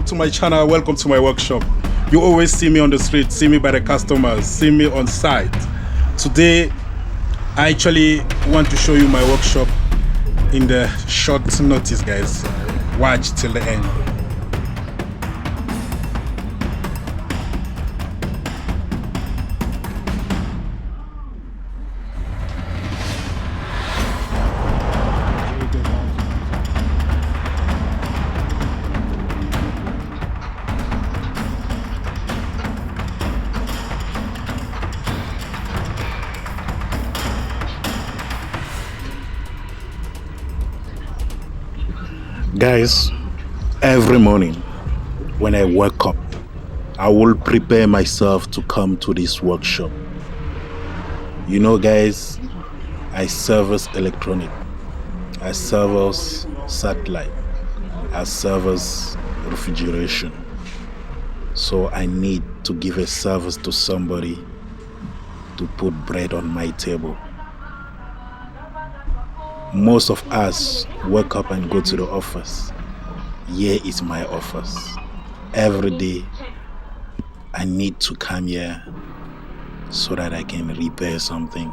to my channel, welcome to my workshop. You always see me on the street, see me by the customers, see me on site. Today I actually want to show you my workshop in the short notice, guys. Watch till the end. Guys, every morning when I wake up, I will prepare myself to come to this workshop. You know, guys, I service electronic, I service satellite, I service refrigeration. So I need to give a service to somebody to put bread on my table. Most of us wake up and go to the office. Here is my office. Every day I need to come here so that I can repair something,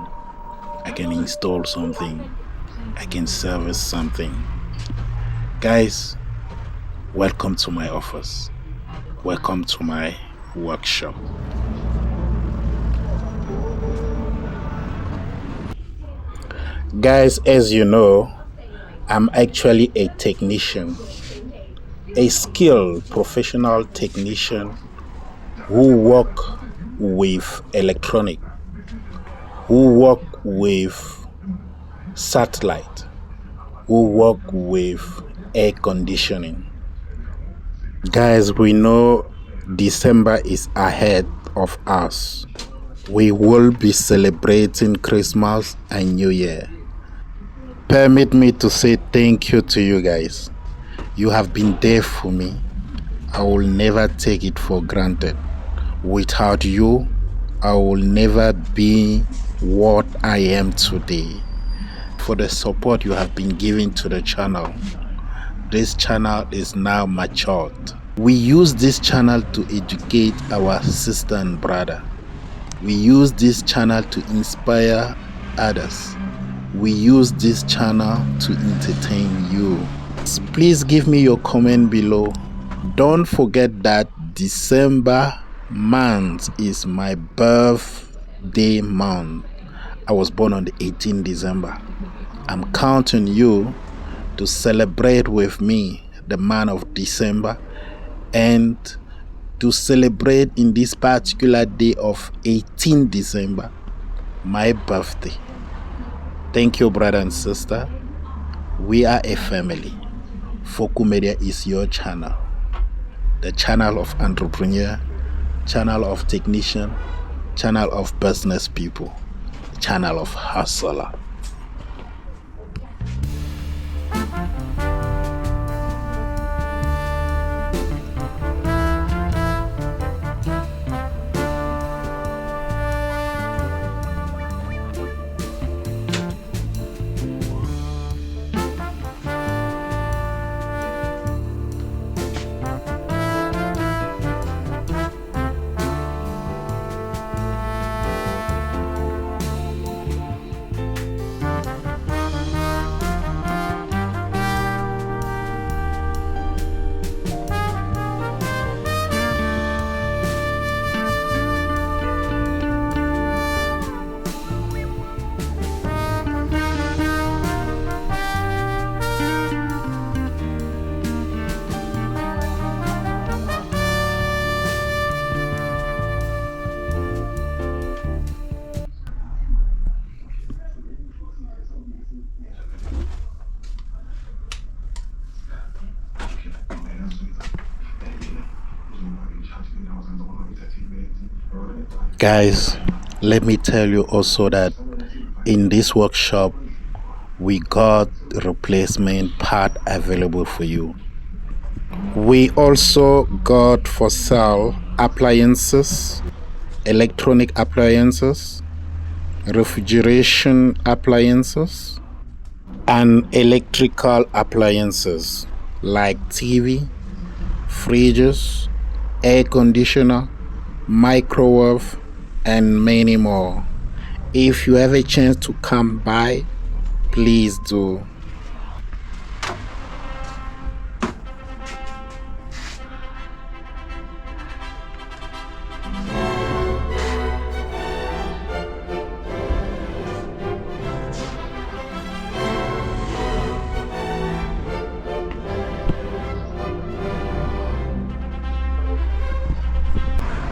I can install something, I can service something. Guys, welcome to my office. Welcome to my workshop. Guys, as you know, I'm actually a technician, a skilled professional technician who work with electronic, who work with satellite, who work with air conditioning. Guys, we know December is ahead of us. We will be celebrating Christmas and New Year. Permit me to say thank you to you guys. You have been there for me. I will never take it for granted. Without you, I will never be what I am today. For the support you have been giving to the channel, this channel is now matured. We use this channel to educate our sister and brother. We use this channel to inspire others. We use this channel to entertain you. Please give me your comment below. Don't forget that December month is my birthday month. I was born on the 18th December. I'm counting you to celebrate with me the month of December and to celebrate in this particular day of 18th December my birthday. Thank you, brother and sister. We are a family. Fokou Media is your channel. The channel of entrepreneur, channel of technician, channel of business people, channel of hustler. Guys, let me tell you also that in this workshop we got replacement part available for you. We also got for sale appliances, electronic appliances, refrigeration appliances, and electrical appliances like TV, fridges, air conditioner, microwave, and many more. If you have a chance to come by, please do.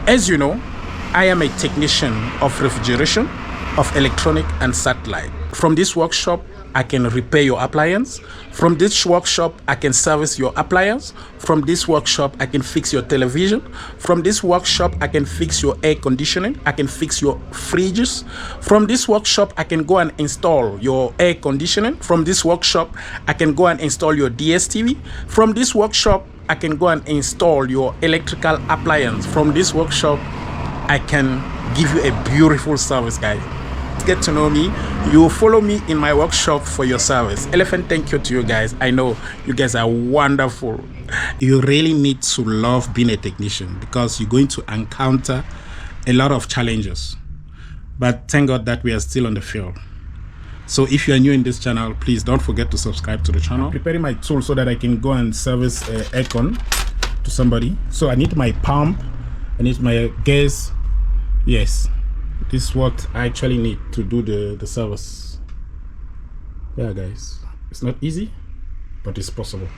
As you know, I am a technician of refrigeration, of electronic and satellite. From this workshop, I can repair your appliance. From this workshop, I can service your appliance. From this workshop, I can fix your television. From this workshop, I can fix your air conditioning. I can fix your fridges. From this workshop, I can go and install your air conditioning. From this workshop, I can go and install your DSTV. From this workshop, I can go and install your electrical appliance. From this workshop, I can give you a beautiful service, guys. Get to know me. You follow me in my workshop for your service. Elephant, thank you to you guys. I know you guys are wonderful. You really need to love being a technician because you're going to encounter a lot of challenges. But thank God that we are still on the field. So if you are new in this channel, please don't forget to subscribe to the channel. I'm preparing my tool so that I can go and service aircon to somebody. So I need my pump, I need my gas. Yes, this is what I actually need to do the service. Yeah, guys, it's not easy, but it's possible.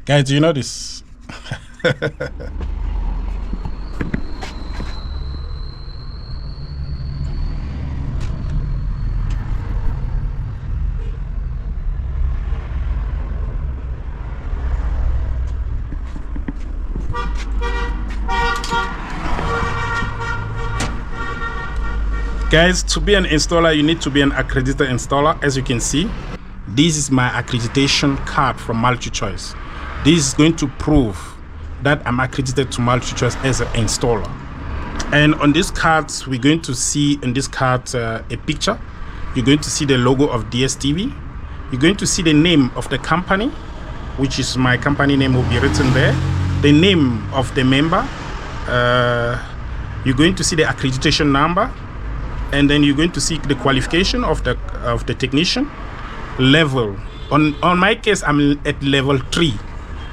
Guys, do you know this? Guys, to be an installer, you need to be an accredited installer. As you can see, this is my accreditation card from MultiChoice. This is going to prove that I'm accredited to MultiChoice as an installer. And on this card, we're going to see in this card a picture. You're going to see the logo of DSTV. You're going to see the name of the company, which is my company name will be written there. The name of the member. You're going to see the accreditation number. And then you're going to see the qualification of the technician level. On my case, I'm at level 3.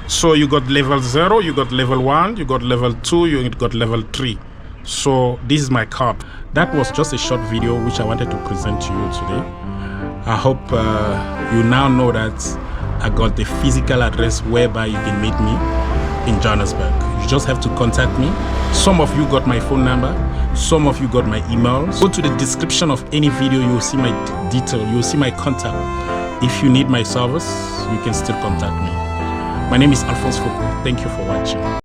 So you got level 0, you got level 1, you got level 2, you got level 3. So this is my card. That was just a short video which I wanted to present to you today. I hope you now know that I got the physical address whereby you can meet me in Johannesburg. You just have to contact me. Some of you got my phone number, some of you got my emails. Go to the description of any video, you will see my detail, you will see my contact. If you need my service, you can still contact me. My name is Alphonse Fokou. Thank you for watching.